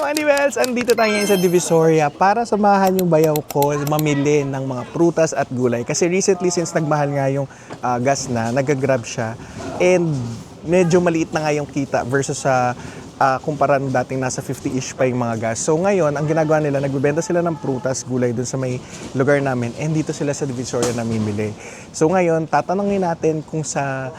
Money Bells! Andito tayo ngayon sa Divisoria para samahan yung bayaw ko mamili ng mga prutas at gulay. Kasi recently, since nagmahal nga yung gas na, nag-grab siya. And medyo maliit na nga yung kita versus sa kumpara nung dating nasa 50-ish pa yung mga gas. So ngayon, ang ginagawa nila, nagbebenta sila ng prutas, gulay dun sa may lugar namin. And dito sila sa Divisoria namimili. So ngayon, tatanungin natin sa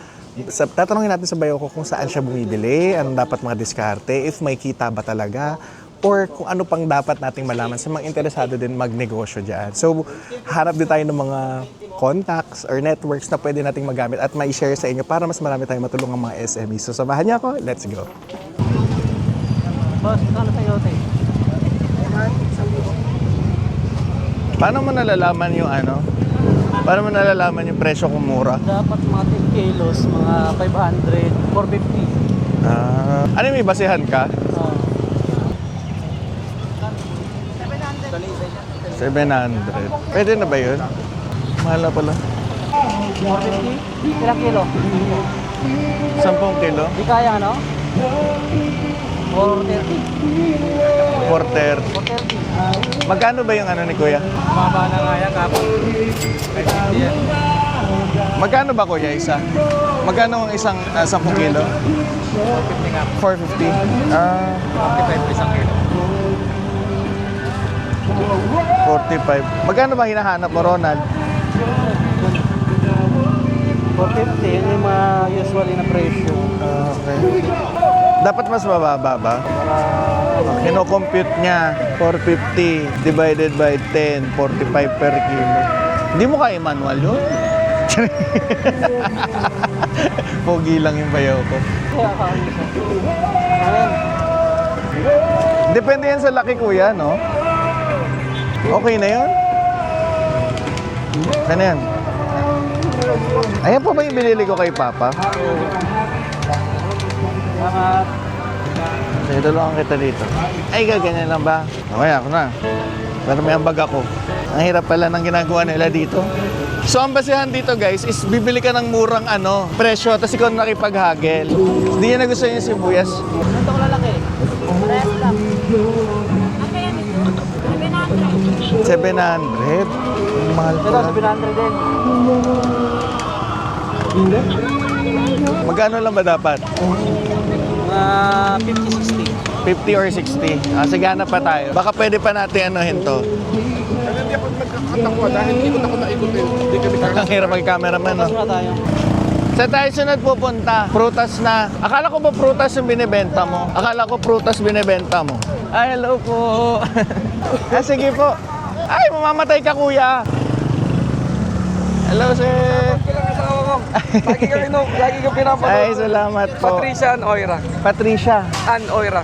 bayaw ko kung saan siya bumibili, anong dapat mga diskarte, if may kita ba talaga, or kung ano pang dapat nating malaman sa mga interesado din magnegosyo dyan. So, harap din tayo ng mga contacts or networks na pwede nating magamit at ma-share sa inyo para mas marami tayong matulungan mga SMEs. So, samahan niyo ako. Let's go. Boss, kano tayo tayo? Paano mo nalalaman yung Paano mo nalalaman yung presyo kung mura? Dapat mga 10 kilos, mga 500, 450. Ano may basehan ka? 700. Pwede na ba yun? Mahal na pala. 450? Ilang kilo? 10 kilo? Di kaya ano? 430. 430. 430. Magkano ba yung ni Kuya? Mababa na nga yan, kapag. Magkano ba Kuya isa? Magkano ang isang 10 kilo? 450 nga. 450. 45 isang kilo. 45. Magkano ba hinahanap mo, Ronald? 450, yun yung mga usually na presyo. Okay. Dapat mas mababa ba? Kino-compute niya, 450 divided by 10, 45 per kilo. Hindi mo kaya manual yun? Pogi lang yung bayaw ko. Kaya kami siya. Ayan. Depende yan sa laki kuya, no? Okay na yun? Ano yan? Ayan po ba yung binili ko kay Papa? Salamat. Sige, tulungan kita dito. Ay, gaganyan lang ba? Okay, ako na. Pero may ambag ako. Ang hirap pala ng ginagawa nila dito. So, ang basehan dito guys is bibili ka ng murang presyo tapos ikaw nakipaghagel. Hindi niya nagustuhan yung sibuyas. Ito ko lalaki. Parehas lang. 700. Mahal Ito, pala. 700 din. Magkano lang ba dapat? Mga 50-60. 50 or 60? Sige, hanap pa tayo. Baka pwede pa natin to. Hindi ako nagkakatakwa dahil ikot ako naikutin. Hindi kami Ang hirap mag-cameraman, no? Tapos na tayo. Saan tayo sunod pupunta? Prutas na. Akala ko ba prutas yung binibenta mo? Akala ko prutas binibenta mo. Ay, hello po. Sige po. Ay, mamamatay ka, kuya. Hello, sir. Kailangan sa ako. Lagi ka pinapanood. Ay, salamat po. Patricia and Oira. Patricia. And Oira.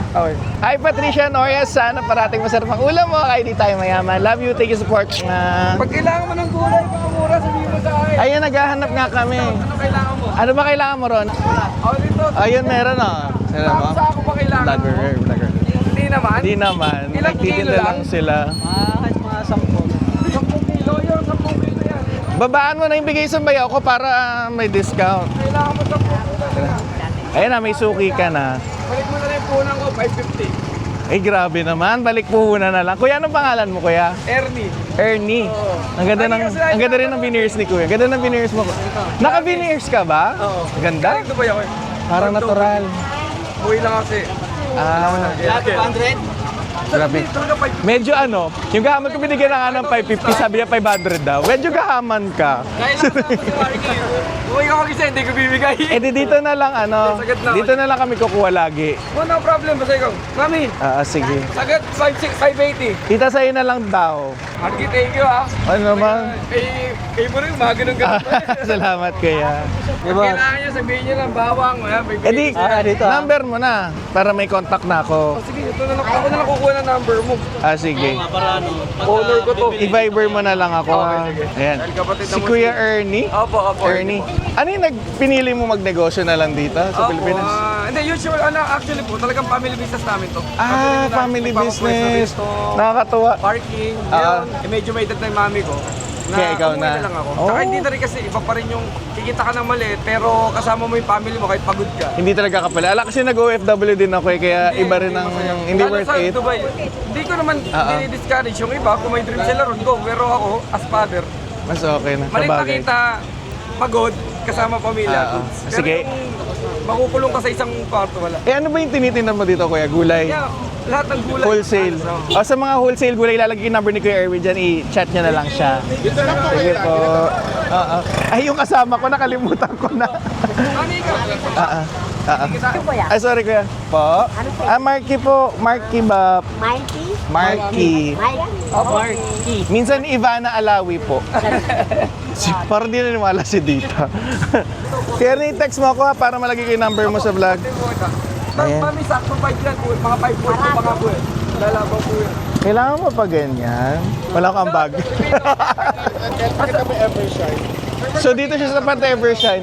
Okay. Hi, Patricia and Oya. Sana parating masarap ang ulam mo. Kaya di tayo mayaman. Love you. Thank you support. Pag kailangan mo ng gulay, pagkamura, sabihin mo sa akin. Ayun, naghahanap nga kami. Ano kailangan mo? Ano ba kailangan mo, Ron? Ako dito. Ayun, meron Salamat. Sa ako ba kailangan mo? Vlogger. Hindi naman. Hindi naman. Ilang Nagtitinda kilo lang? lang sila. Kahit mga 10. 10 kilo yun, 10 kilo yan. Babaan mo na yung bigay sa bayaw ko para may discount. Kailangan mo 10 kilo. Ayun na, may suki ka na. Balik mo na lang yung punang ko, 550. Ay, grabe naman. Balik puhunan na lang. Kuya, anong pangalan mo, kuya? Ernie. Ernie. Oo. Ang ganda rin ng veneers ni kuya. Ganda ng veneers mo. Naka-veneers ka ba? Oo. Ganda? Ito ba yun? Parang natural. Uwi lang kasi. Lahat 200? Grabe. Medyo yung gahaman ko binigyan ng 550, sabi niya 500 daw. Medyo gahaman ka. Uwi ka mag-isa, hindi ko bibigay. Eh di dito na lang Sagad na. dito na lang kami kukuha lagi. No problem, basta ikaw. Mami, Sige. sagad 580. Tita sa'yo na lang daw. Marky, thank you ah. Ano naman? Kayo mo rin, mga ganun-ganun. Salamat kuya. Kung kailangan nyo, sabihin nyo lang, bawang. Eh di, dito, number mo na para may contact na ako. Sige, ito na lang. Ako na lang kukuha ng number mo. Sige. Para ano? Honor ko to. I-Viber mo na lang ako. Okay, sige. Ayan. Dahil kapatid Si na mo Kuya si- Ernie. Opo, opo. Ernie. Ano yung pinili mo magnegosyo na lang dito sa Opo, Pilipinas? hindi, usual, actually po, talagang family business namin to. Family business. Nakakatuwa. Nakakatuwa. Parking, yun. Medyo may edad na yung mami ko. Kaya ikaw umuwi na. lang ako. Oh. Saka hindi na rin kasi iba pa rin yung kikita ka ng maliit, pero kasama mo yung family mo kahit pagod ka. Hindi talaga kapal. Ala kasi nag-OFW din ako kaya iba rin ang hindi Lalo worth sa it. Dubai, hindi ko naman dinidiscourage yung iba. Kung may dream sila ron, go. Pero ako, as father, Mas okay na. maliit na Sabagay. kita, pagod, kasama pamilya. Pero Sige. yung makukulong ka sa isang kwarto, wala. Eh ano ba yung tinitingnan mo dito kuya? Gulay? Kaya lahat ng gulay. Wholesale. O sa mga wholesale gulay, ilalagay yung number ni Kuya Erwin dyan, i-chat niya na lang siya. Dito lang po Sige kayo po. Oo. Ay, yung kasama ko, nakalimutan ko na. Ano ikaw? Ay, sorry kuya. Po? Marky po. Marky ba? Mikey? Marky. Mikey. Minsan Ivana Alawi po. Parang di naniwala si Dita. Kaya text mo ako ha, para malagay ko yung number mo sa vlog. Ayan. Mami, sakto 5 yan po. Mga 5 po pa nga po eh. Lalaban po yan. Kailangan mo pa ganyan. Wala kang bag. Pakita mo Evershine. So dito siya sa Pante Evershine.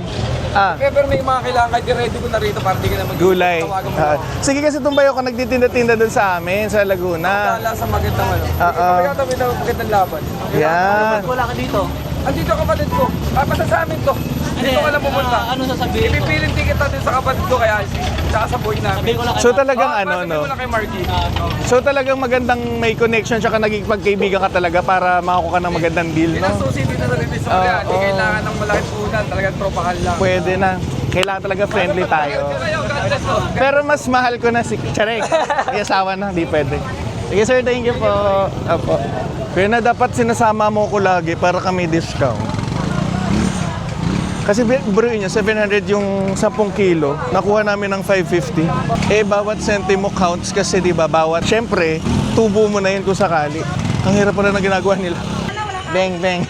Pero may mga kailangan kahit ready ko na rito para di ka na Gulay. Tawagan mo ako. Sige kasi tumbayo ka nagtitinda-tinda doon sa amin, sa Laguna. Wala sa magandang ano. Kaya kami na magandang laban. Yan. Wala ka dito. Andito kapatid ko. Basta sa amin to. Dito ka lang pumunta. Ano sasabihin ko? Ipipilit din kita din sa kapatid ko kaya tsaka sa boy namin. Sabihin ko lang So talagang ano, Sabihin no? ko lang kay Marky. So talagang magandang may connection tsaka naging pagkaibigan ka talaga para makakuha ka ng magandang deal, Yun no? ang susi dito sa Divisoria. Hindi Oo. kailangan ng malaking punan. Talagang tropahan lang. Pwede na. Kailangan talaga friendly tayo. God bless mo. Pero mas mahal ko na si Charek. May asawa na, hindi pwede. Sige sir, thank you po. Apo. Kaya na dapat sinasama mo ko lagi para kami discount. Kasi bro niya, 700 yung 10 kilo, nakuha namin ng 550. Eh, bawat sentimo counts kasi, di ba, bawat, syempre, tubo mo na yun kung sakali. Ang hirap pala na ginagawa nila. Bang, bang.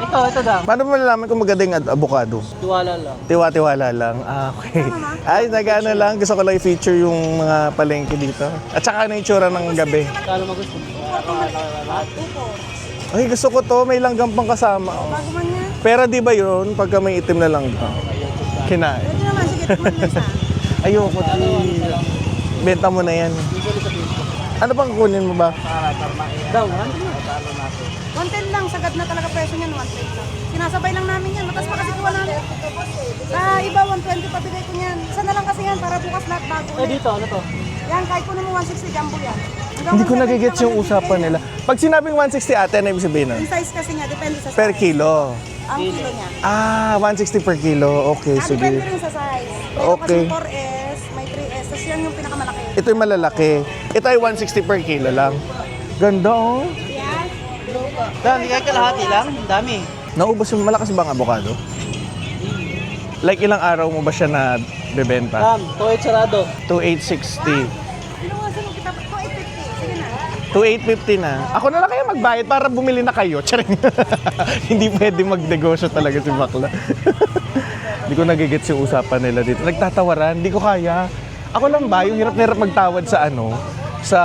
Ito daw. Paano mo malalaman kung maganda yung avocado? Tuwala lang. Tiwa-tiwala lang. Okay. Ay, nag-ano lang. Gusto ko lang i-feature yung mga palengke dito. At saka ano yung tsura ng gabi. Kano mo gusto? Ay, gusto ko to. May langgam pang kasama. Bago man yan. Pero di ba yun, pagka may itim na langgam? Kinain. Pwede naman, sige, tikman mo isa. Ayoko. Benta mo na yan. Ano pang kunin mo ba? Daw, ano? 110 lang, sagad na talaga presyo niyan, 110 lang. Sinasabay lang namin yan, matas pa kasi kuha namin. Sa iba, 120 pabigay ko niyan. Isa na lang kasi yan, para bukas lahat bago Eh ulit. dito, ano to? Yan, kahit kunin mo 160 jumbo yan. Hanggang Hindi ko 170 nagigets yung naman usapan bibigay nila. Pag sinabing 160 ate, ano ibig sabihin nun? Yung size kasi niya, depende sa size. Per kilo. Ang kilo niya. Ah, 160 per kilo. Okay, Depende sige. rin sa size. Meron Okay. kasing 4S, may 3S, tapos yan yung pinakamalaki. Ito yung malalaki. Ito ay 160 per kilo lang. Ganda oh. Yan. Dami, kahit kalahati lang. Dami. Naubos yung malakas bang avocado? Like ilang araw mo ba siya na bebenta? Tuwait sarado. 2,860. Pinuwasan mo kita, 2,850. Sige na. 2,850 na. Ako na lang kaya magbayad para bumili na kayo. Charing. Hindi pwede magnegosyo talaga si Bakla. Hindi ko nagigets yung usapan nila dito. Nagtatawaran, hindi ko kaya. Ako lang ba, yung hirap na hirap magtawad sa ano, sa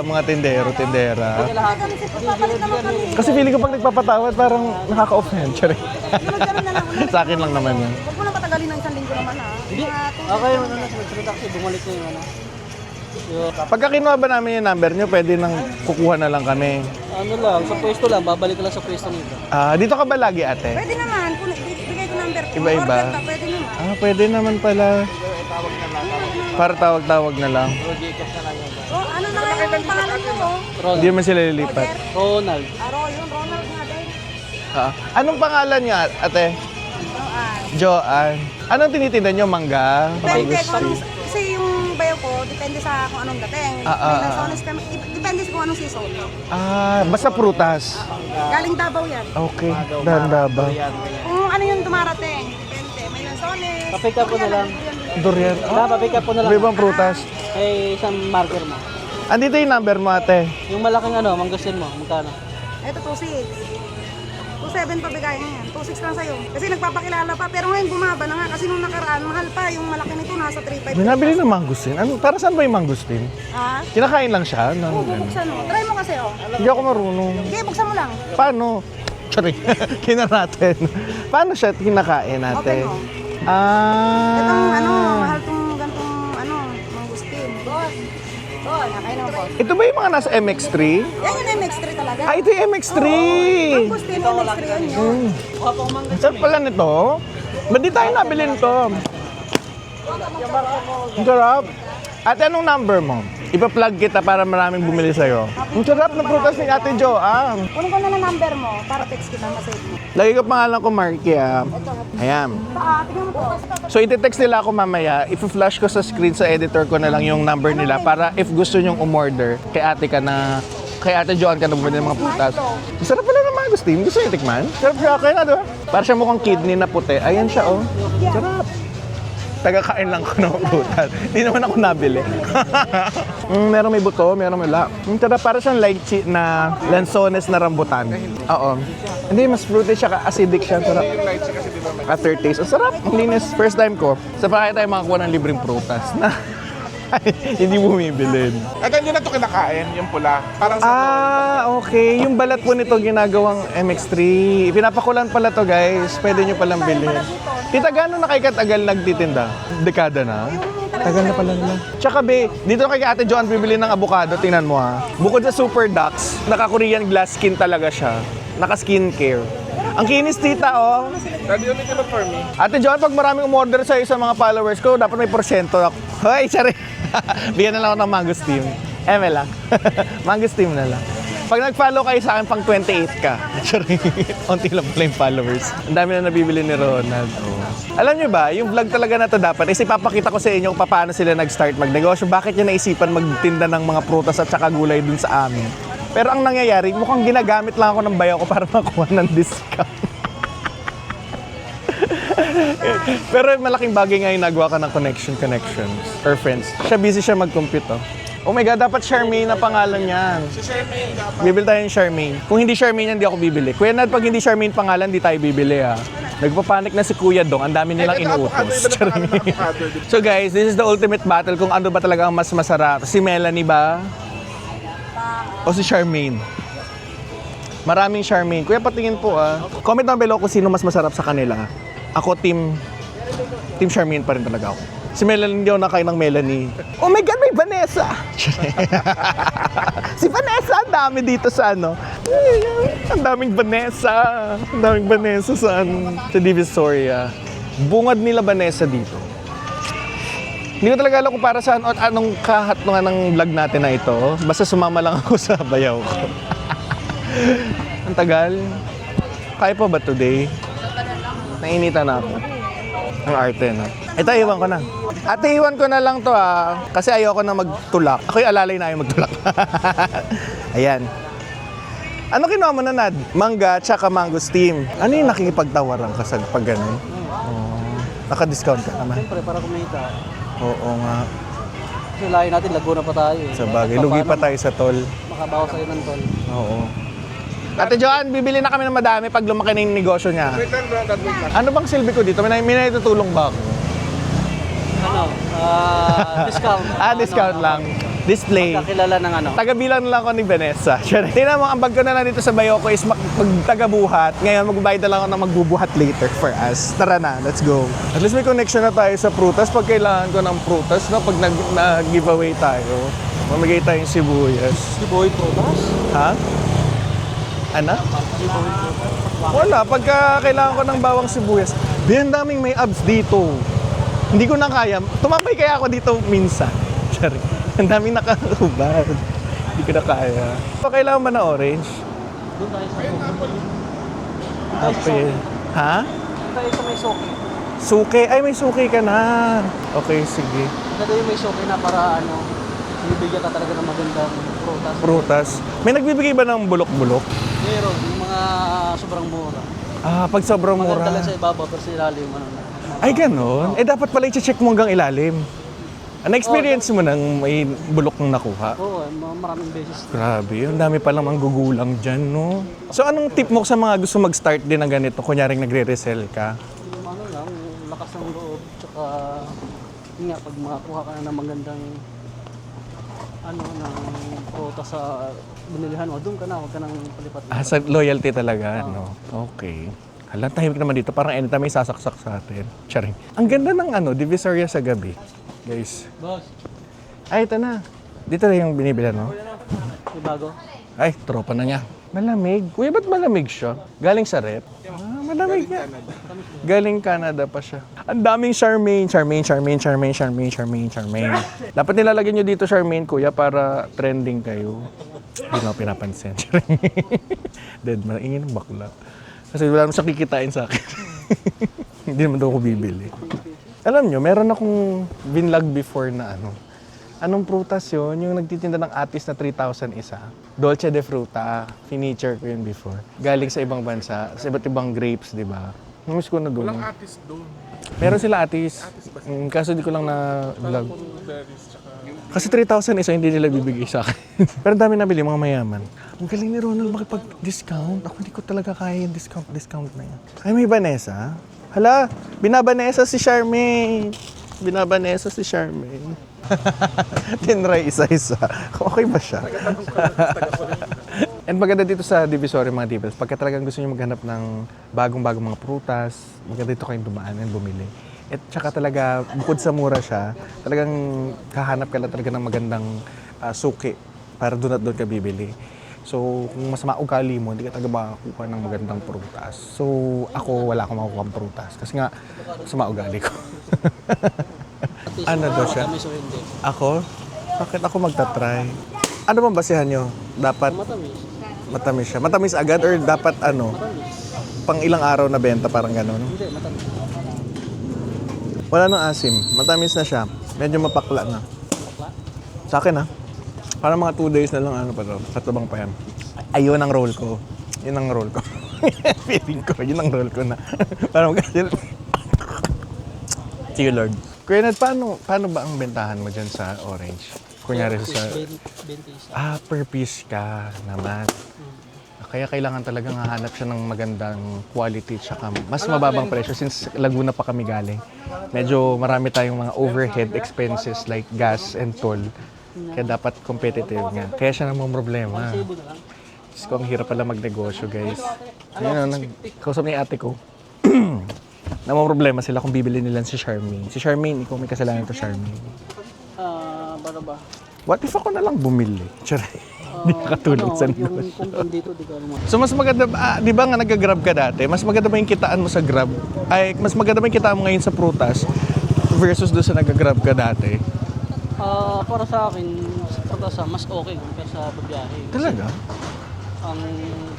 mga tendero, tendera. Kami si papalit naman kami. Kasi feeling ko pag nagpapatawad, parang nakaka-offend. Charing. Ganun na lang. Sa akin lang naman yan. Huwag mo na patagalin ng isang linggo naman ha. Hindi. Okay, ano na, sunod taxi, bumalik na yung ano. Yung, Pagka kinuha ba namin yung number nyo, pwede nang kukuha na lang kami. ano lang, sa pwesto lang, babalik ka lang sa pwesto nito. Dito ka ba lagi ate? Pwede naman. Kung bigay ko number. Kung Iba-iba. order ka, pwede naman. Pwede naman pala. Para tawag-tawag na lang. Oh, ano na nga yung pangalan mo? Oh? Hindi naman sila lilipat. Ronald. Yun, Ronald nga din. Anong pangalan niya, ate? Joan. Joanne. Anong tinitinda niyo? Mangga? Depende Mangus? kung anong, kasi yung bayo ko, depende sa kung anong dating. May lansones kami, depende sa kung anong season. Basta prutas. Galing Davao yan. Okay, Davao. Kung ano yung dumarating, depende. May lansones. Pa-pick up ko na lang. Durian. Pa-pick up ko na lang. May ibang prutas. Eh, isang marker mo. Andito yung number mo, ate. Yung malaking ano, mangustin mo, magkano? Ito 2.6. 2.7 pa bigay niya yan. 2.6 lang sa'yo. Kasi nagpapakilala pa. Pero ngayon bumaba na nga. Kasi nung nakaraan, mahal pa. Yung malaki nito nasa 3.5. May nabili ng mangustin. Para saan ba yung mangustin? Ha? Kinakain lang siya? Oo, bubuksan mo. Try mo kasi oh. Hindi ako marunong. Okay, buksan mo lang. Paano? Sorry, kina natin. Paano siya kinakain Open natin? mo. Ah. Itong ano, mahal tong gantong ano, mangustin. Oo, nakain ng boss. Ito ba yung mga nasa MX3? Yan yung MX3 talaga. Ah, ito yung MX3! Tapos din yung MX3 yun. Ang sarap pala nito. Ba't di tayo nabili nito? Ang sarap. Ate, anong number mo? Ipa-plug kita para maraming bumili sa'yo. Ang sarap ng prutas ni Ate Jo, ah. Kunin ko na lang number mo para text kita, masave mo. Lagi ko pangalan ko Marky, ah. Ayan. Tingnan mo to. So, iti-text nila ako mamaya. If-flash ko sa screen sa editor ko na lang yung number nila para if gusto nyong umorder kay Ate ka na kay Ate Joan ka na bumili ng mga prutas. Ang sarap pala ng mangosteen. Gusto niyo tikman? Sarap siya. Kaya na, diba? Para siya mukhang kidney na puti. Ayan siya, oh. Sarap. Taga-kain lang ko ng prutas. Hindi naman ako nabili. Meron may buto, meron may wala. Sarap, para siyang lychee na lansones na rambutan. Oo. Hindi, mas fruity siya, acidic siya. Sarap. Aftertaste. Ang sarap. Ang linis. First time ko. Sa pakaya tayo makakuha ng libreng prutas na hindi bumibili. At hindi na ito kinakain, yung pula. Parang sa Okay. Yung balat po nito ginagawang MX3. Pinapakulan pala to, guys. Pwede nyo palang bilhin. Tita, gano'n na kayo katagal nagtitinda? Dekada na? Tagal na pala nila. Tsaka be, dito kay Ate Joan bibili ng avocado, tingnan mo ha. Bukod sa Super Dux, naka-Korean glass skin talaga siya. Naka-skincare. Ang kinis, tita, oh. Daddy, only can for me. Ate Joan, pag maraming umorder sa'yo sa mga followers ko, dapat may porsyento ako. Hoy, sorry. Bigyan na lang ako ng mangosteen. Lang. Mangosteen na lang. Pag nag-follow kayo sa akin, pang 28 ka. Sorry. Unti lang pala yung followers. Ang dami na nabibili ni Ronald. Oh. Alam nyo ba, yung vlog talaga na to dapat is ipapakita ko sa inyo kung paano sila nag-start magnegosyo. Bakit nyo naisipan magtinda ng mga prutas at saka gulay dun sa amin. Pero ang nangyayari, mukhang ginagamit lang ako ng bayaw ko para makuha ng discount. Pero malaking bagay nga yung nagawa ka ng connections or friends. Siya busy siya mag-compute, oh. Oh my God, dapat Charmaine na pangalan yan. Si Charmaine dapat. Bibili tayo ng Charmaine. Kung hindi Charmaine yan, hindi ako bibili. Kuya Nad, pag hindi Charmaine pangalan, di tayo bibili, ha. Nagpapanik na si Kuya Dong. Ang dami nilang inuutos. So guys, this is the ultimate battle kung ano ba talaga ang mas masarap. Si Melanie ba? O si Charmaine? Maraming Charmaine. Kuya, patingin po, ah. Comment down below kung sino mas masarap sa kanila. Ako, team Charmaine pa rin talaga ako. Si Melanie, hindi ako nakain ng Melanie. Oh my God, may Vanessa! Si Vanessa, ang dami dito sa ano. Ang daming Vanessa. Ang daming Vanessa sa ano. Sa Divisoria. Bungad nila Vanessa dito. Hindi ko talaga alam kung para saan o anong kahatungan ng vlog natin na ito. Basta sumama lang ako sa bayaw ko. Ang tagal. Kaya pa ba today? Nainitan na ako. Ang arte na. Ito, iwan ko na. Ate, iwan ko na lang to kasi ayoko na magtulak. Ako yung alalay na ayaw magtulak. Ayan. Ano kinuha mo na, Nad? Mangga tsaka mangosteen. Ano yung nakikipagtawaran ka sa pag ganun? Oh, naka-discount ka naman. Siyempre, para kumita. Oo nga. Kasi layo natin, Laguna pa tayo. Sa bagay, lugi pa tayo sa tol. Makabawas tayo ng tol. Oo. Ate Joan, bibili na kami ng madami pag lumaki na yung negosyo niya. Wait lang, Dad, wait lang. Ano bang silbi ko dito? May naitutulong ba ako? Ano? Discount. Discount lang. Display. Kakilala ng ano. Tagabilan lang ako ni Vanessa. Tingnan mo, ang bag ko na lang dito sa Bayoko is magtagabuhat. Ngayon, magbabayad na lang ako ng magbubuhat later for us. Tara na, let's go. At least may connection na tayo sa prutas. Pag kailangan ko ng prutas, no? Pag nag-giveaway tayo, mamigay tayong sibuyas. Si Boy Protas? Ha? Ano? Wala, pagka kailangan ko ng bawang sibuyas. Ang daming may abs dito. Hindi ko na kaya. Tumambay kaya ako dito minsan. Sorry. Ang daming nakakubad. Hindi ko na kaya. So, kailangan ba na orange? Doon tayo sa Apple. Ha? Doon tayo sa may soki. Suki. Ay, may suki ka na. Okay, sige. Ito yung may soki na para ano, binibigyan ka talaga ng magandang prutas. Prutas. May nagbibigay ba ng bulok-bulok? Meron, yung mga sobrang mura. Pag sobrang mura. Maganda lang sa ibabaw, pero sa ilalim, ano na. Ay, ganon? Eh, dapat pala i-check mo hanggang ilalim. Na-experience mo nang may bulok nang nakuha? Oo, maraming beses. Grabe, ang dami palang manggugulang dyan, no? So, anong tip mo sa mga gusto mag-start din ng ganito? Kunyaring nagre-resell ka? Yung ano lang, yung lakas ng loob, tsaka yun nga, pag makakuha ka na ng magandang ano, ng prutas sa binilihan mo, doon ka na, huwag ka nang palipat. Sa loyalty talaga, no? Okay. Hala, tahimik naman dito. Parang anytime may sasaksak sa atin. Charing. Ang ganda ng Divisoria sa gabi. Guys. Boss, Ay, ito na. Dito na yung binibili, no? May bago. Ay, tropa na niya. Malamig. Kuya, ba't malamig siya? Galing sa rep? Malamig niya. Galing Canada pa siya. Ang daming Charmaine. Dapat nilalagyan nyo dito Charmaine, kuya, para trending kayo. Hindi na ako pinapansin. Dead man. Ingin ng bakla. Kasi wala naman siya kikitain sa akin. Hindi naman daw ako bibili. Alam nyo, meron akong binlog before na anong prutas yun? Yung nagtitinda ng atis na 3,000 isa. Dolce de fruta. Finiture ko yun before. Galing sa ibang bansa, sa iba't ibang grapes, di ba? Namiss ko na doon. Walang atis doon. Meron sila atis. Kaso di ko lang na vlog. Berries, tsaka... Kasi 3,000 isa, hindi nila bibigay sa akin. Pero ang dami nabili, mga mayaman. Ang galing ni Ronald makipag-discount. Ako hindi ko talaga kaya yung discount na yan. Ay, may Vanessa? Hala, binabanesa si Charmaine. Binabanesa si Charmaine. Tinry isa-isa. Okay ba siya? And maganda dito sa Divisoria mga divas, pagka talagang gusto niyo maghanap ng bagong-bagong mga prutas, maganda dito kayong dumaan and bumili. At saka talaga, bukod sa mura siya, talagang kahanap ka lang talaga ng magandang suki para doon at doon ka bibili. So, kung mas maugali mo, hindi ka talaga makakuha ng magandang prutas. So, ako wala akong makukuha ng prutas kasi nga, mas maugali ko. Ano daw siya? Matamis o hindi. Ako? Bakit ako magta-try? Ano bang basehan nyo? Dapat Matamis. matamis siya. Matamis agad or dapat pang ilang araw na benta parang ganon? Hindi, matamis. Wala nang asim. Matamis na siya. Medyo mapakla na. Sa akin Parang mga 2 days na lang pa daw. Katabang pa yan. Ayun ang roll ko. Yun ang roll ko. Feeling ko. Yun ang roll ko na. Parang kasi... Sige Lord. Kuya Ned, paano ba ang bentahan mo dyan sa orange? Kunyari sa... 20 per piece ka naman. Kaya kailangan talagang hahanap siya ng magandang quality tsaka mas mababang presyo since Laguna pa kami galing. Medyo marami tayong mga overhead expenses like gas and toll. Kaya dapat competitive nga. Kaya siya namang problema. Diyos ko, ang hirap pala magnegosyo, guys. Ayun, kausap ni ate ko. Namang problema sila kung bibili nila si Charmaine. Si Charmaine, ikaw may kasalanan to Charmaine. Para ba? What if ako na lang bumili? Charay. Hindi ka katulad sa Yung kung dito, di ka naman. So mas maganda, di ba nga nag-grab ka dati? Mas maganda ba yung kitaan mo sa grab? Ay, mas maganda ba yung kitaan mo ngayon sa prutas versus doon sa nag-grab ka dati? Para sa akin, sa pagkasa, mas okay kaysa sa pagbiyahe. Talaga? Ang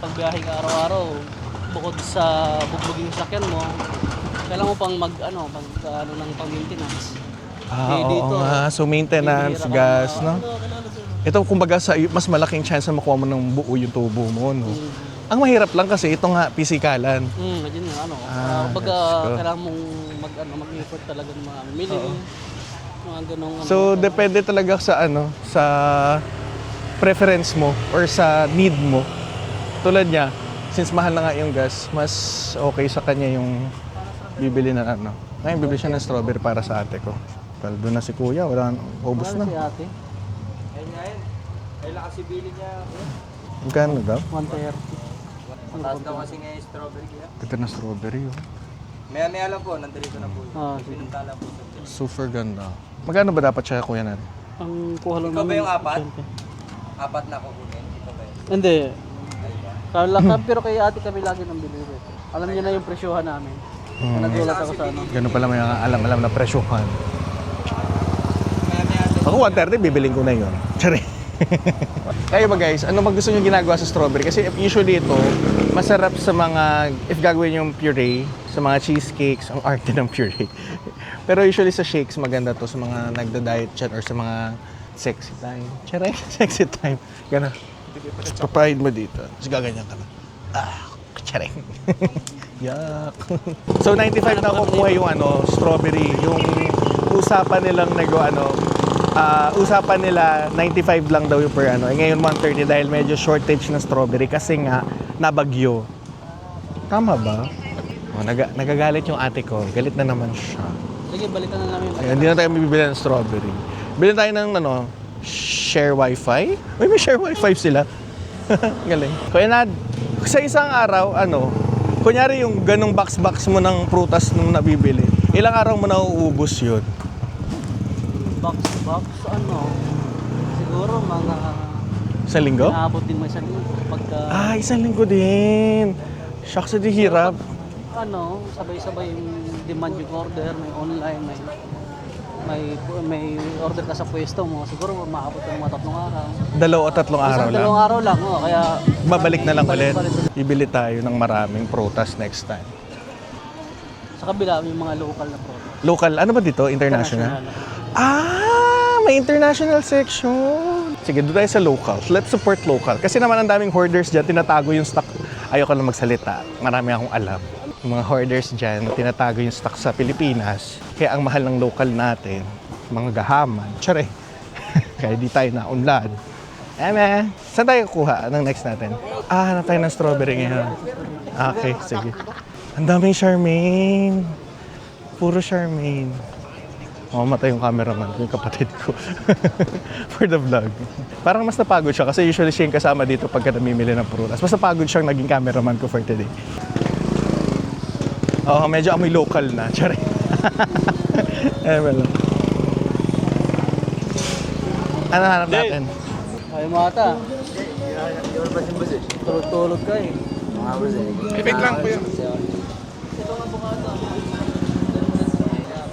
pagbiyahe ka araw-araw, bukod sa bugbugin yung sakyan mo, kailangan mo pang ng pang-maintenance. Oo nga. So maintenance, gas, no? Ito kumbaga mas malaking chance na makuha mo ng buo yung tubo mo, no? Ang mahirap lang kasi ito nga pisikalan. Yun nga, kumbaga, kailangan mong mag-effort talaga ng mga mili. Mga ganong So depende talaga sa sa preference mo or sa need mo. Tulad niya, since mahal na nga yung gas, mas okay sa kanya yung bibili na Ngayon bibili siya ng strawberry para sa ate ko. Well, doon na si kuya, wala ubos na. si ate. Kailan kasi bili niya. Magkano daw? 130. Mataas daw kasi nga yung strawberry kaya. Ganda na strawberry, oh. Maya lang po, nandito na po. Sige. Pinuntalan po sa Super ganda. Magkano ba dapat siya, kuya natin? Ang kuha lang Ikaw ba yung apat? 20. Apat na kukunin. Ito ba yun? Hindi. Pero kay ate kami lagi nang bilhin. Alam niya na yung presyohan namin. Nagulat ako sa Ganun pala may alam na presyohan. Ako 130, bibiling ko na yun. Tsari. Kayo ba guys, ano ba gusto nyo ginagawa sa strawberry? Kasi usually ito, masarap sa mga, if gagawin yung puree, sa mga cheesecakes, ang arte ng puree. Pero usually sa shakes, maganda to sa mga nagda-diet chan or sa mga sexy time. Tsari, sexy time. Gano'n. Papahid mo dito. Tapos gaganyan ka na. Tsari. Yuck. So 95 na kukuha yung strawberry. Yung usapan nilang usapan nila 95 lang daw yung per ngayon 130 dahil medyo shortage ng strawberry kasi nga nabagyo. Tama ba? Nagagalit yung ate ko. Galit na naman siya. Sige, balikan na namin. Ayun, hindi na tayo mabibili ng strawberry. Bilhin tayo ng share wifi? Uy, may share wifi sila. Galing. Kaya sa isang araw, kunyari yung ganong box mo ng prutas nung nabibili, ilang araw mo na uubos yun? Box, siguro Siguro mga Isang linggo? naabot din mo isang linggo. Pagka, Isang linggo din. Shucks, di hirap. ano, sabay-sabay yung demand yung order, may online, may order ka sa pwesto mo, siguro maabot ka ng mga 3 araw. 2 o 3 araw lang. 2 araw lang, kaya Babalik na lang ulit. balik. Ibili tayo ng maraming prutas next time. Sa kabila, yung mga local na product. Local, ano ba dito? International? May international section. Sige, doon tayo sa local. Let's support local. Kasi naman ang daming hoarders dyan, tinatago yung stock. Ayoko lang magsalita. Marami akong alam. Yung mga hoarders dyan, tinatago yung stock sa Pilipinas. Kaya ang mahal ng local natin, mga gahaman. Tsare. Kaya di tayo naunlad. Saan tayo kuha ng next natin? Hanap tayo ng strawberry ngayon. Okay, sige. Ang daming Charmaine. Puro Charmaine. Mamatay yung cameraman ko, yung kapatid ko. For the vlog. Parang mas napagod siya kasi usually siya yung kasama dito pagka namimili ng prutas. Mas napagod siyang naging cameraman ko for today. Medyo amoy local na. Tsari. Well. Ano hanap natin? Ay, mata. Tulog-tulog ka eh. Wait lang po yan.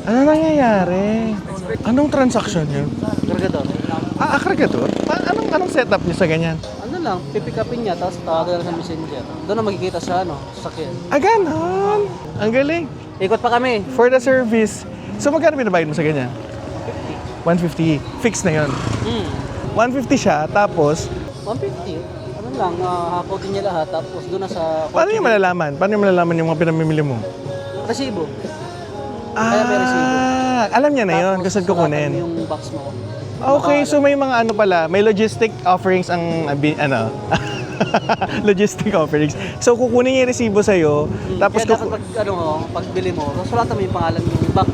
Ano nangyayari? Anong transaction yun? Kargador. Kargador? Anong setup niyo sa ganyan? Ano lang, pipick upin niya, tapos tawagan lang sa messenger. Doon na magkikita sa sakyan. Ganon! Ang galing. Ikot pa kami. For the service. So magkano binabayad mo sa ganyan? 150. Fix na yun. 150 siya, tapos 150. Ano lang, hakotin niya lahat, tapos doon na sa... paano niyo malalaman? Paano niyo malalaman yung mga pinamimili mo? Resibo. Kaya may resibo. Alam niya na yun, Tapos, kasi susukatin kukunin. mo yung box mo. Okay, so may mga ano pala, may logistic offerings ang logistic offerings. So kukunin niya yung resibo sa'yo, tapos Kaya dapat pagbili mo, sulatan mo yung pangalan ng box.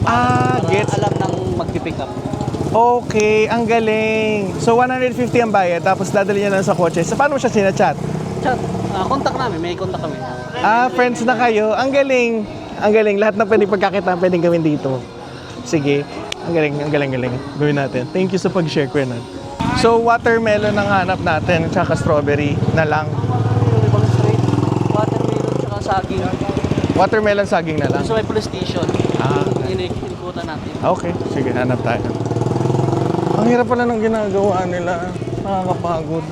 Para gets. alam ng mag-pick up. Okay, ang galing. So 150 ang bayad, tapos dadali niya lang sa kotse. So paano mo siya sinachat? Chat, contact namin, may contact kami. Friends na kayo. Ang galing. Ang galing. Lahat ng pwedeng pagkakitaan pwedeng gawin dito. Sige. Ang galing. Gawin natin. Thank you sa pag-share ko yan. So, watermelon ang hanap natin, tsaka strawberry na lang. Yung ibang street, watermelon tsaka saging. Watermelon saging na lang. So may police station. Okay. Inikutan natin. Okay. Sige, hanap tayo. Ang hirap pala ng ginagawa nila. Nakakapagod.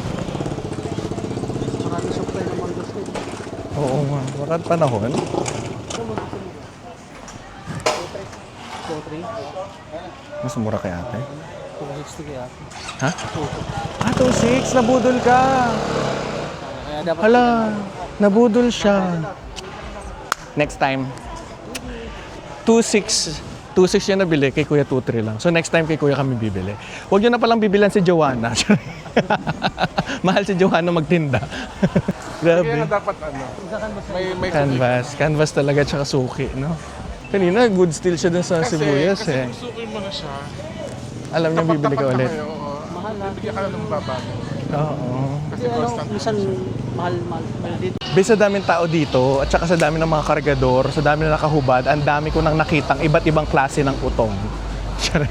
Maraming supply ng mango street. Oo nga. Wakat panahon. Mas mura kaya ate. 260 kaya. Ha? 2.6. Nabudol ka. Kaya dapat Nabudol siya. Next time. 2.6 yan nabili, kay Kuya 2.3 lang. So next time kay Kuya kami bibili. Huwag nyo na palang bibilan si Joanna. Mahal si Joanna magtinda. Kaya Grabe. nga dapat may Canvas talaga tsaka suki, no? Kanina, good steal siya dun sa sibuyas kasi eh. kung sukin mo na siya, Alam niya bibili ka ulit. mahal na. bibigyan ka na ng babago. Oo. Kasi Kasi constant. minsan mahal dito. Based sa daming tao dito, at saka sa dami ng mga kargador, sa dami na nakahubad, ang dami ko nang nakitang iba't ibang klase ng utong. Siyempre,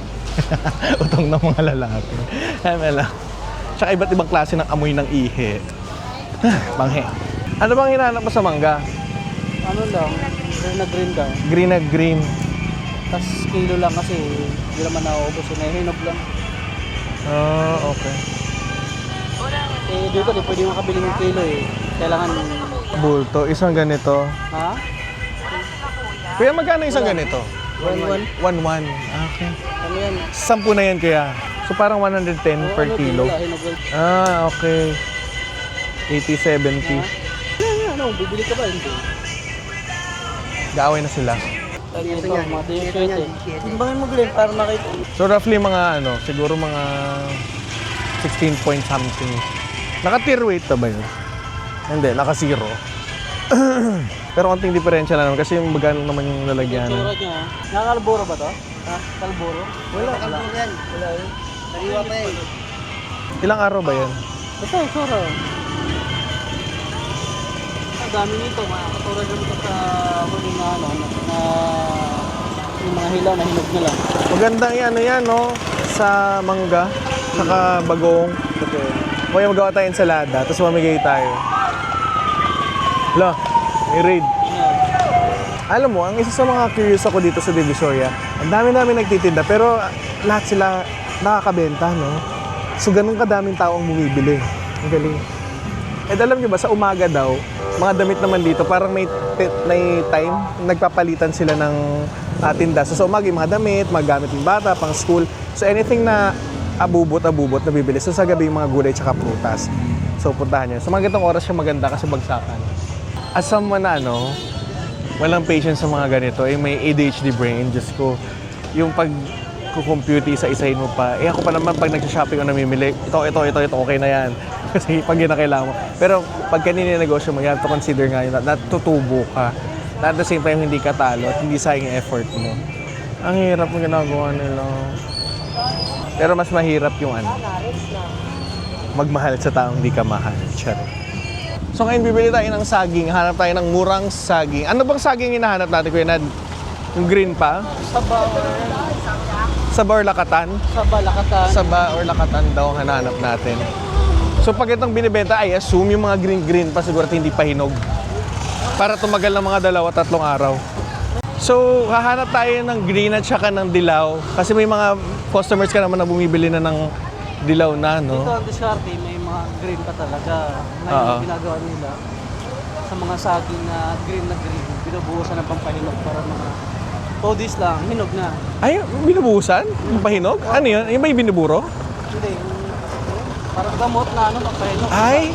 utong ng mga lalaki. Lang. Tsaka iba't ibang klase ng amoy ng ihi. Manghe. Ano bang hinahanap mo sa mangga? Ano lang, green daw. Green na green. Tapos kilo lang kasi hindi naman nauubos. Hinog lang. Okay. Dito di pwede makabili ng kilo eh. Kailangan, Bulto, isang ganito. ha? Kuya, magkano isang ganito? 1-1. 1-1. Okay. Ano yan? 10 na yan kaya. So parang 110 per kilo. Hinog lang. Okay. 80-70. Ano, bibili ka ba? Hindi. Gaaway na sila. Ito yan, mga tingin Timbangin mo Glenn para makita. So roughly mga siguro mga 16 point something. Naka-tier weight na ba yun? Hindi, naka-zero. Pero konting diferensya lang naman kasi yung magano naman yung lalagyan. Tsura niya. Nakakalboro ba to? Ha? Kalboro? Wala. Yan. Wala yun. Nariwa pa yan. Ilang araw ba yan? Basta yung tsura. Ang dami nito. Katulad naman ito sa huling na yung mga hilaw na hinog na lang. Magandang yan, no? Sa mangga. tsaka bagong. Kaya magawa tayo ensalada, tapos mamigay tayo. Hala, may raid. Alam mo, ang isa sa mga curious ako dito sa Divisoria, ang dami-dami nagtitinda, pero lahat sila nakakabenta, no? So, ganun kadaming tao ang bumibili. Ang galing. Eh, alam nyo ba, sa umaga daw, mga damit naman dito, parang may time, nagpapalitan sila ng tinda. So, sa umaga, yung mga damit, mga gamit ng bata, pang school. So, anything na abubot na bibili. So, sa gabi, yung mga gulay tsaka prutas. So, puntahan nyo. Sa mga ganitong oras siya maganda kasi bagsakan. As someone na, walang patience sa mga ganito, may ADHD brain, Diyos ko, yung pag-compute, isa-isahin mo pa. Ako pa naman, pag nag-shopping o namimili, ito, okay na yan. Kasi pag yun na kailangan mo. Pero pag kanina negosyo mo, you have to consider nga yun, natutubo ka. At the same time, hindi ka talo at hindi sayang yung effort mo. Ang hirap ng ginagawa nila. Pero mas mahirap yung magmahal sa taong hindi ka mahal. Charot. So ngayon bibili tayo ng saging, hanap tayo ng murang saging. Ano bang saging hinahanap natin, Kuya Nad? Yung green pa? Saba or lakatan? Saba or lakatan daw ang hinahanap natin. So pag itong binibenta, I assume yung mga green pa siguro at hindi pa hinog. Para tumagal ng mga 2-3 araw. So hahanap tayo ng green at saka ng dilaw. Kasi may mga customers ka naman na bumibili na ng dilaw na, no? Ito ang diskarte, may mga green pa talaga. Ngayon, ginagawa nila sa mga saging na green, binubuhusan ng pampahinog para mga 2 days lang, hinog na. Ay, binubuhusan? Yung pahinog? Ano yun? Yung may binuburo? Hindi, parang gamot na pampahinog. Ay,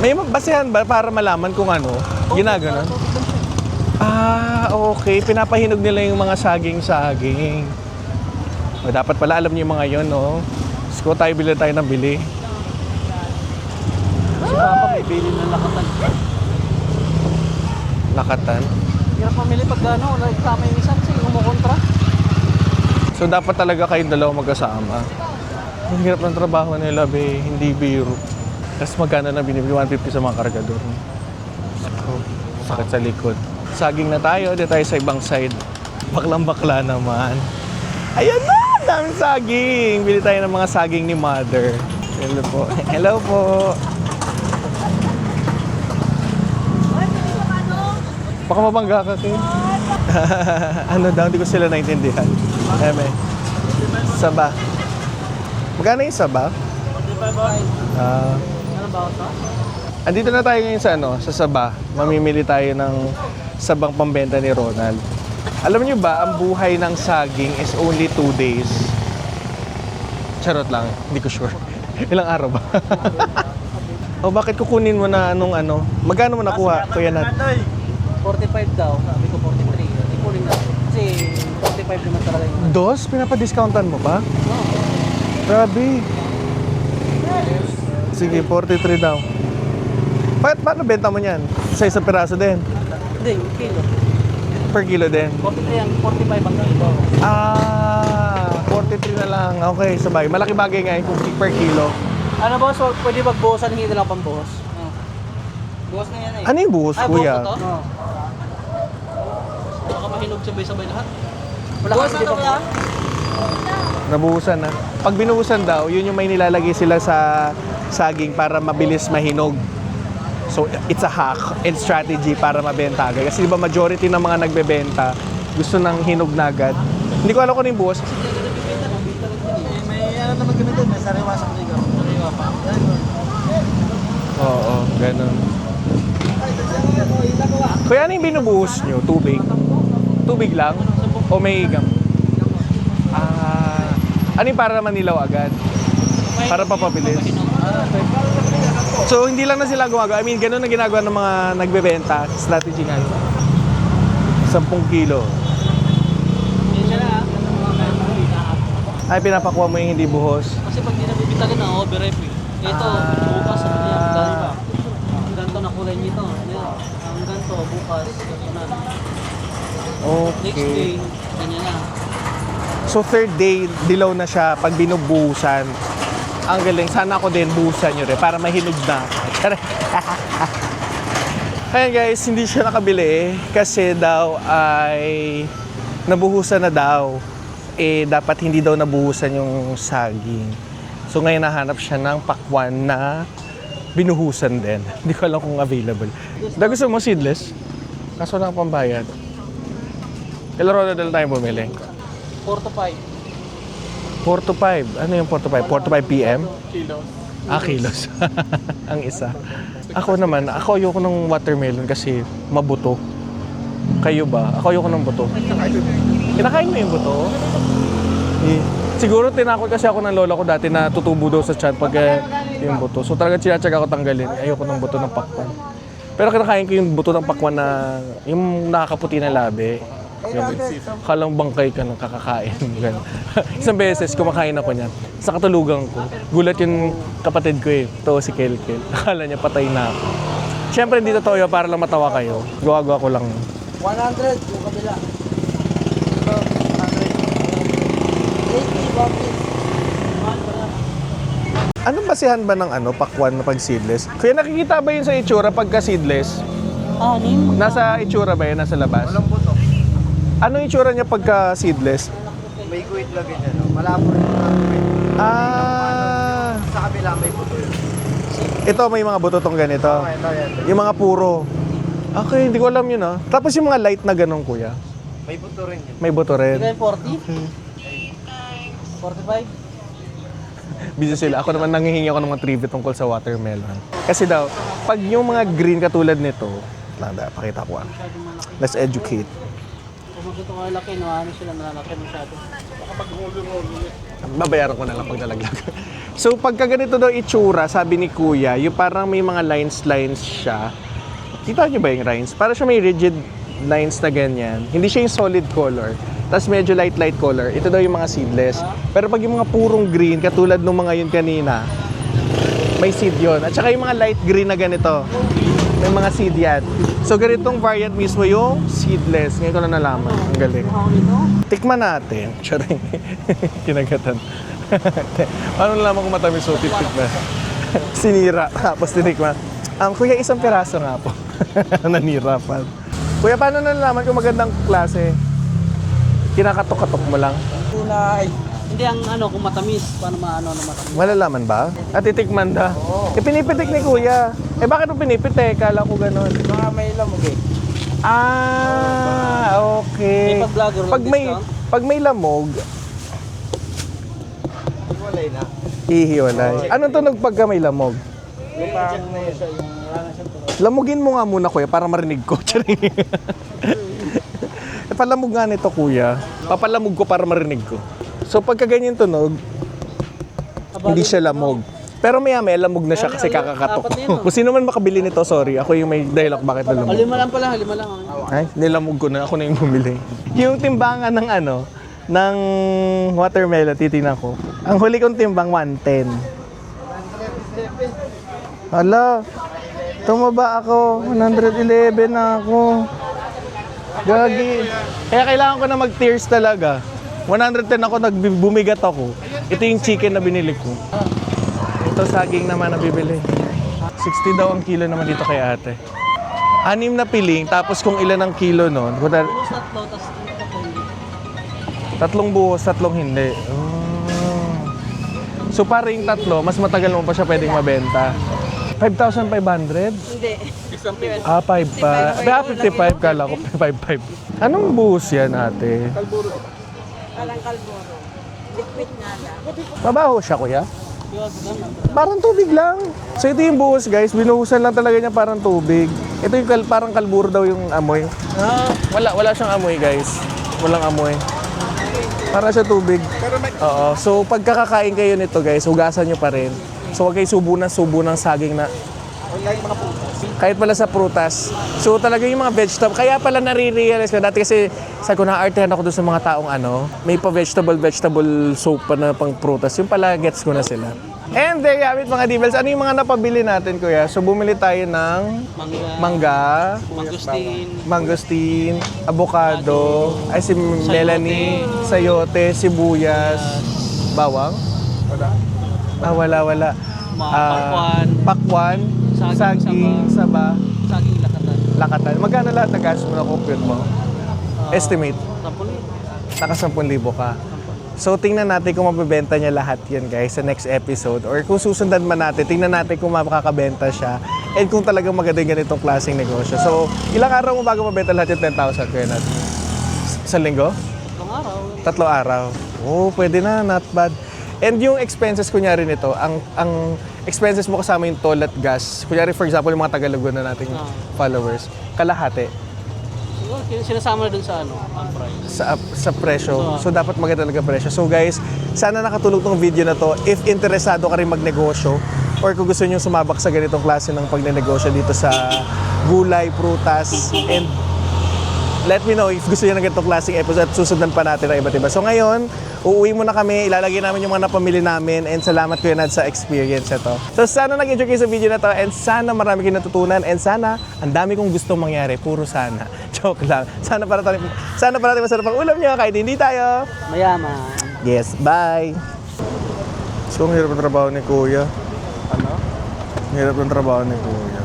may basehan ba para malaman kung ano? Ginaganon? Okay. Pinapahinog nila yung mga saging-saging. O, dapat pala alam niyo yung mga yon, no? Ko tayo bili tayo ng bili. Si Papa may bili ng lakatan. Lakatan? Hirap mamili pag wala kasama yung isang umukontra. So dapat talaga kayong dalawa magkasama. Ang hirap ng trabaho nila, be. Hindi biro. Tapos magkano na binibili? 150 sa mga kargador. So, sakit sa likod. Saging na tayo. Di tayo sa ibang side. Baklang-bakla naman. Ayan na! Daming saging! Bili tayo ng mga saging ni Mother. Hello po. Hello po. Baka mabangga ka kayo. Ano daw? Hindi ko sila naintindihan. Saba. Magkano yung saba? Ano ba ito? Andito na tayo ngayon sa saba. Mamimili tayo ng sabang pambenta ni Ronald. Alam niyo ba, ang buhay ng saging is only 2 days. Charot lang, hindi ko sure. Ilang araw ba? O bakit kukunin mo na Magkano mo nakuha, Kuya Nat? 45 daw, sabi ko 43. Hindi ko rin na. Kasi 45 naman talaga yun. Dos? Pinapadiscountan mo pa? Oo. Grabe. Sige, 43 daw. Paano benta mo niyan? Sa isang piraso din? Hindi, kilo. Per kilo din? 43 ang 45 ang kilo. 43 na lang. Okay, sabay. Malaki bagay nga yung per kilo. Ano ba? So, pwede magbuhosan, hindi na lang pambuhos. Buhos na yan eh. Ano yung buhos, Kuya? Buhos na to? Baka mahinog sabay-sabay lahat. Buhos na to ba? Nabuhusan na. Pag binuhusan daw, yun yung may nilalagay sila sa saging para mabilis mahinog. So, it's a hack and strategy para mabenta agad. Kasi di ba majority ng mga nagbebenta gusto ng hinog na agad. Hindi ko alam kung ano yung buhos. May naman kami doon, may sariwa sa kanigaw. Sariwa pa. Oo, ganun. Kuya, ano yung binubuhos nyo? Tubig? Tubig lang? O may gam? Ano yung para manilaw agad? Para papabilis? So, hindi lang na sila gumagawa. I mean, ganun na ginagawa ng mga nagbebenta. Strategy nga yun. 10 kilo. Ay, pinapakuha mo yung hindi buhos. Kasi pag di nabibitagan na overripe eh. Ito, bukas ano yan, ganito. Ang ganito na kulay nito. Ang ganito, bukas, ganito na. Next day, Okay. ganyan na. So, third day, dilaw na siya pag binubuhusan. Ang galing. Sana ako din buhusan nyo rin para mahinog na. Kaya guys, hindi siya nakabili kasi daw ay nabuhusan na daw. Dapat hindi daw nabuhusan yung saging. So ngayon nahanap siya ng pakwan na binuhusan din. Hindi ko alam kung available. Dahil gusto mo seedless? Kaso lang pambayad. Kailan roda dala tayo bumili? 4 to 5. 4 to 5. Ano yung 4 to 5? 4 to 5 p.m.? Kilos. Kilos. Ang isa. Ako naman, ako ayoko ng watermelon kasi mabuto. Kayo ba? Ako ayoko ng buto. Kinakain mo yung buto? Siguro tinakot kasi ako ng lola ko dati na tutubo daw sa tiyan pag yung buto. So talagang sinatsaga ko tanggalin. Ayoko ng buto ng pakwan. Pero kinakain ko yung buto ng pakwan na yung nakakaputi na labi. Yung, kalang bangkay ka ng kakakain. Isang beses kumakain ako niyan. Sa katulugan ko, gulat yung kapatid ko eh. Ito si Kelkel. Akala niya patay na ako. Siyempre hindi totoo yun para lang matawa kayo. Gawa-gawa ko lang. 100 yung kabila. Ito, 100. 80 Anong basihan ba ng pakwan na pag seedless? Kaya nakikita ba yun sa itsura pagka seedless? Anim. Nasa itsura ba yun? Nasa labas? Walang buto. Ano yung itsura niya pagka seedless? May guhit lang ganyan. No? Malabo rin yung sa kabila may buto yun. Ito may mga buto tong ganito. Ito yan. Yung mga puro. Okay, hindi ko alam yun Tapos yung mga light na ganun, kuya. May buto rin yun. May buto rin. Ito yung 40? 45? Busy sila. Ako naman nangihingi ako ng mga trivia tungkol sa watermelon. Kasi daw, pag yung mga green katulad nito, pakita ko Let's educate. Kung magkito nga laki, no? Ano sila nalalaki masyado? Babayaran ko na lang pag nalaglag. So pagka ganito daw itsura, sabi ni kuya, yung parang may mga lines siya. Kita niyo ba yung lines? Para siya may rigid lines na ganyan. Hindi siya yung solid color. Tapos medyo light color. Ito daw yung mga seedless. Pero pag yung mga purong green, katulad ng mga yun kanina, may seed yun. At saka yung mga light green na ganito, may mga seed yan. So ganitong variant mismo yung seedless. Ngayon ko na nalaman. Ang galing. Tikman natin. Charing. Kinagatan. Paano nalaman kung matamis o tikman? Sinira. Tapos tinikman. Kuya, isang piraso nga po. Nanira pa. Kuya, paano nalaman kung magandang klase? Kinakatok-katok mo lang? Hindi ang kung matamis. Paano na matamis? Malalaman ba? At titikman da? Pinipitik ni kuya. Bakit mo pinipitik? Kala ko ganun. Baka may lamog eh. Okay. May pag-vlogger lang discount? Pag may lamog, Hiwalay na. hihiwalay. Anong tunog pagka may lamog? May pang na yun. Lamugin mo nga muna kuya para marinig ko. Palamog nga nito kuya. Papalamog ko para marinig ko. So pagka ganyan tunog, hindi siya lamog. Pero maya lamog na siya kasi kakakatok Apat na yun, ko. Kung sino man makabili nito, sorry. Ako yung may dialogue bakit nalamog. Lima lang pala, lima lang. Ay, nilamog ko na. Ako na yung bumili. Yung timbangan ng ng watermelon, titingnan ko. Ang huli kong timbang, 110. Hala, tumaba ako. 111 na ako. Gagi. Kaya kailangan ko na mag-tears talaga. 110 ako, bumigat ako. Ito yung chicken na binili ko. Ito saging naman na bibili. 60 daw ang kilo naman dito kay ate. 6 na piling, tapos kung ilan ang kilo nun. Tapos tatlo, tapos tatlo hindi. 3 buhos, 3 hindi. So para yung 3, mas matagal mo pa siya pwedeng mabenta. 5,500? Hindi. 55. 55 kala ko. 55. Anong buhos yan ate? Parang kalburo. Liquid nga lang. Mabaho siya kuya? Parang tubig lang. So ito yung buhos guys, binuhusan lang talaga niya parang tubig. Ito yung parang kalburo daw yung amoy. Wala siyang amoy guys. Walang amoy. Para siya tubig. Oo. So pagkakakain kayo nito guys, hugasan nyo pa rin. So huwag kayo subo ng saging na kahit pala sa prutas. So talaga yung mga vegetable, kaya pala nare-realize ko dati kasi sa ko na-artehan ako doon sa mga taong may pa vegetable soap pa na pang prutas. Yung pala gets ko na sila. And there you have it mga divels. Ano yung mga napabili natin kuya? So bumili tayo ng mangga, mangosteen, avocado, ay si Melanie, sayote, sibuyas, bawang? Wala. Pakwan, saging, saba, Saging lakatan. Magkano lahat na gas mo na compute mo? Estimate. 10,000. Naka 10,000 ka. So tingnan natin kung mabebenta niya lahat yan guys sa next episode, or kung susundan man natin, tingnan natin kung makakabenta siya and kung talagang maganda yung ganitong klaseng negosyo. So ilang araw mo bago mabenta lahat yung 10,000 kuya Nat? Isang linggo? Itong araw, 3 araw. Oh, pwede na, not bad. And yung expenses kunyari nito, ang expenses mo kasama yung toll at gas. Kunyari for example, yung mga Tagalogona nating followers, kalahati siguro sinasama na dun sa ang price. sa presyo. So dapat maganda talaga presyo. So guys, sana nakatulong tong video na to. If interesado ka rin magnegosyo or kung gusto niyo sumabak sa ganitong klase ng pagnenegosyo dito sa gulay, prutas, and let me know if gusto niyo ng ganitong klaseng episode at susundan pa natin ang iba't iba. So ngayon, uuwi muna kami, ilalagay namin yung mga napamili namin, and salamat Kuya Nad sa experience na to. So sana nag-enjoy kayo sa video na to, and sana marami kayong natutunan, and sana ang dami kong gustong mangyari, puro sana. Joke lang. Sana parating masarap ang ulam niyo kahit hindi tayo. Mayaman. Yes, bye! So ang hirap ng trabaho ni Kuya. Ano? Ang hirap ng trabaho ni Kuya.